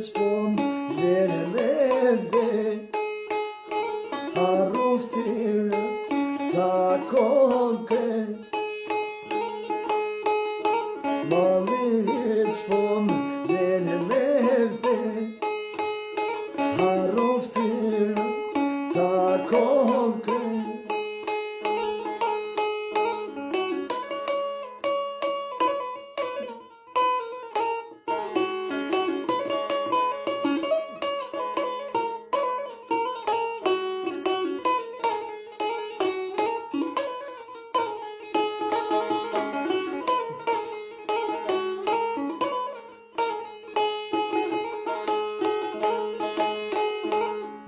s'pom lene me vde Harruftirë ta konkret Malit s'pom lene me vde Harruftirë ta konkret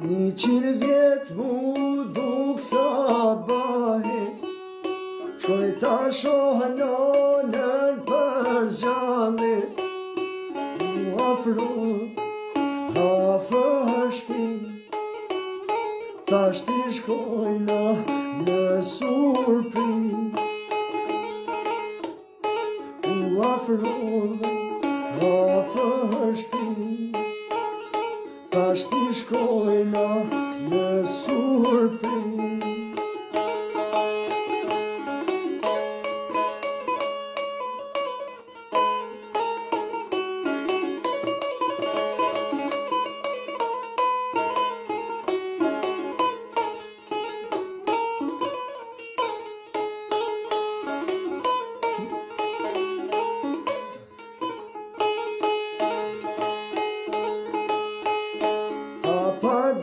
Një qinë vjetë mu duk sa bahe Shkoj ta shohë nonën për zgjallë Mu afro, hafër shpi Ta shti shkojna në surpri Mu afro, hafër shpi Ta shti shkojna në surpri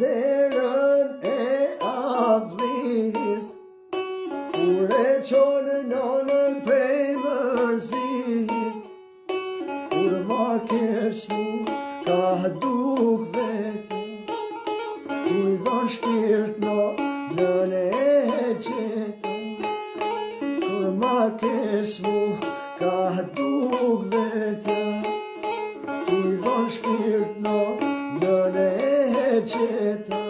Derën e avlis Kur e qonë nonën prej mërzis Kur ma kesh mu ka duk vete Kur i dhan shpirt nën e qete Kur ma kesh mu ka duk vete Kur i dhan shpirt nën e qeta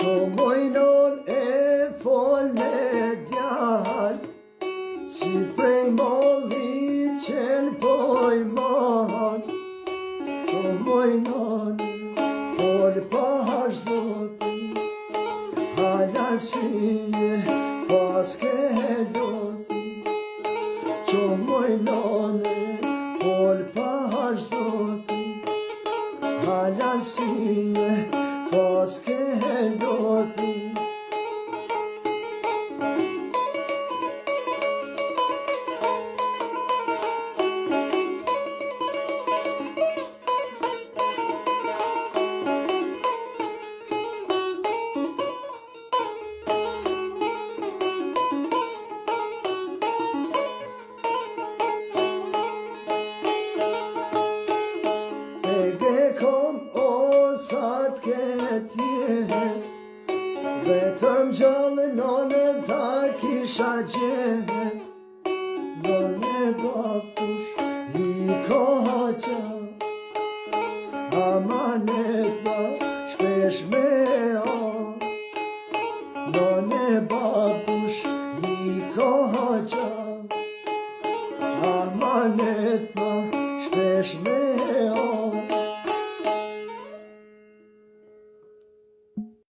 Qo mojnon e fol me djall Si prej molli qenë poj man Qo mojnon fol pash zotin Hala sinje pas ke lotin Qo mojnon fol pash zotin Hala sinje pas ke lotin Kom o sa t'ket Vetëm gjallë nonën ta kisha gjet